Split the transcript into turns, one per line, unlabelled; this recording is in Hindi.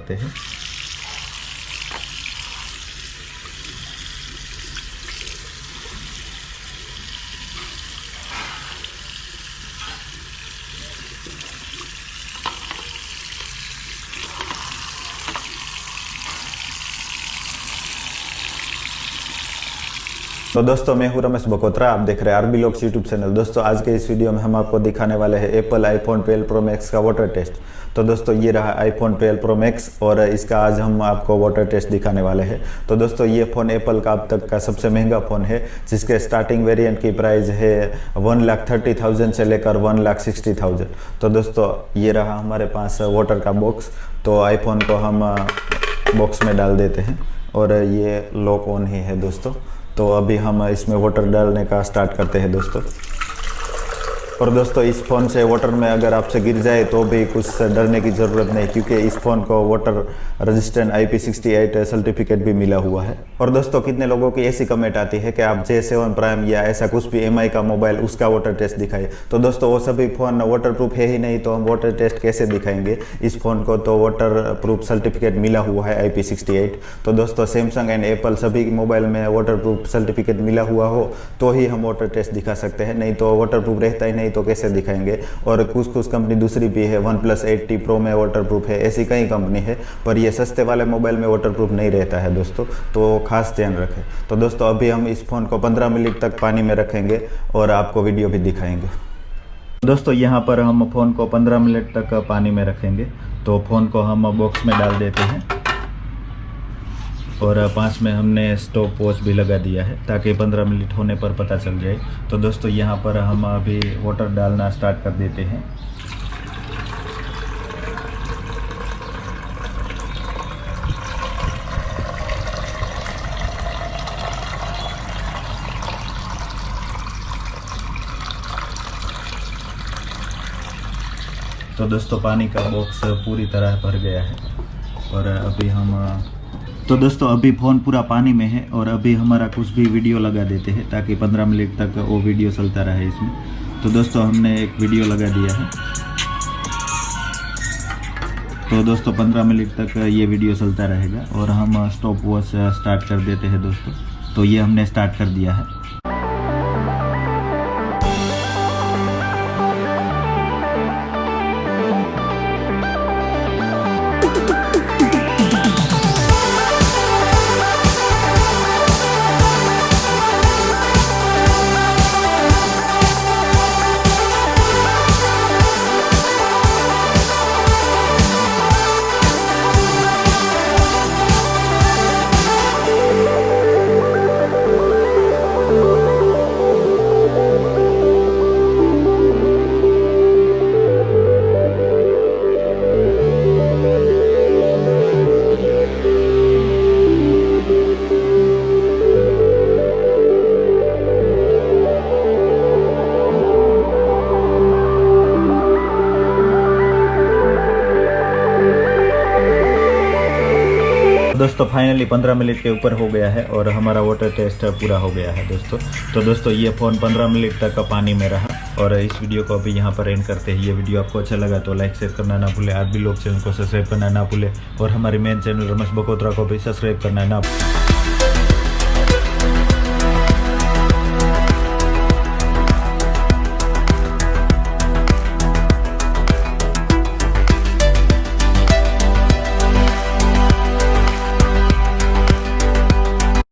करते हैं। तो दोस्तों मैं हूं रमेश बकोत्रा, आप देख रहे हैं आरबी लोक्स यूट्यूब चैनल। दोस्तों आज के इस वीडियो में हम आपको दिखाने वाले हैं एप्पल आईफोन 12 प्रो मैक्स का वाटर टेस्ट। तो दोस्तों ये रहा आईफोन 12 प्रो मैक्स और इसका आज हम आपको वाटर टेस्ट दिखाने वाले हैं। तो दोस्तों ये फ़ोन एप्पल का अब तक का सबसे महंगा फ़ोन है, जिसके स्टार्टिंग वेरिएंट की प्राइस है 1,30,000 से लेकर 1,60,000। तो दोस्तों ये रहा हमारे पास वाटर का बॉक्स। तो आईफोन को हम बॉक्स में डाल देते हैं और ये लॉक ऑन ही है दोस्तों। तो अभी हम इसमें वाटर डालने का स्टार्ट करते हैं दोस्तों। और दोस्तों इस फ़ोन से वाटर में अगर आपसे गिर जाए तो भी कुछ डरने की ज़रूरत नहीं, क्योंकि इस फ़ोन को वाटर रेजिस्टेंट IP68 सर्टिफिकेट भी मिला हुआ है। और दोस्तों कितने लोगों की ऐसी कमेंट आती है कि आप J7 प्राइम या ऐसा कुछ भी MI का मोबाइल उसका वाटर टेस्ट दिखाए। तो दोस्तों वो सभी फ़ोन वाटर प्रूफ है ही नहीं, तो हम वाटर टेस्ट कैसे दिखाएंगे। इस फ़ोन को तो वाटर प्रूफ सर्टिफिकेट मिला हुआ है IP68। तो दोस्तों सैमसंग एंड एप्पल सभी मोबाइल में वाटर प्रूफ सर्टिफिकेट मिला हुआ हो तो ही हम वाटर टेस्ट दिखा सकते हैं, नहीं तो वाटर प्रूफ रहता ही नहीं तो कैसे दिखाएंगे। और कुछ कंपनी दूसरी भी है, OnePlus 8T Pro में वाटर प्रूफ है, ऐसी कई कंपनी है, पर ये सस्ते वाले मोबाइल में वाटर प्रूफ नहीं रहता है दोस्तों, तो खास ध्यान रखें। तो दोस्तों अभी हम इस फ़ोन को 15 मिनट तक पानी में रखेंगे और आपको वीडियो भी दिखाएंगे। दोस्तों यहाँ पर हम फ़ोन को 15 मिनट तक पानी में रखेंगे। तो फ़ोन को हम बॉक्स में डाल देते हैं और 5 में हमने स्टॉप वॉच भी लगा दिया है ताकि 15 मिनट होने पर पता चल जाए। तो दोस्तों यहाँ पर हम अभी वाटर डालना स्टार्ट कर देते हैं। तो दोस्तों पानी का बॉक्स पूरी तरह भर गया है और अभी हम तो दोस्तों अभी फ़ोन पूरा पानी में है और अभी हमारा कुछ भी वीडियो लगा देते हैं ताकि 15 मिनट तक वो वीडियो चलता रहे इसमें। तो दोस्तों हमने एक वीडियो लगा दिया है। तो दोस्तों 15 मिनट तक ये वीडियो चलता रहेगा और हम स्टॉप वॉच स्टार्ट कर देते हैं दोस्तों। तो ये हमने स्टार्ट कर दिया है। दोस्तों फाइनली 15 मिनट के ऊपर हो गया है और हमारा वाटर टेस्ट पूरा हो गया है दोस्तों। तो दोस्तों ये फ़ोन 15 मिनट तक पानी में रहा और इस वीडियो को अभी यहाँ पर एंड करते हैं। ये वीडियो आपको अच्छा लगा तो लाइक शेयर करना ना भूले, आरबी लोग चैनल को सब्सक्राइब करना ना भूले और हमारे मेन चैनल रमेश बकोत्रा को भी सब्सक्राइब करना ना भूले।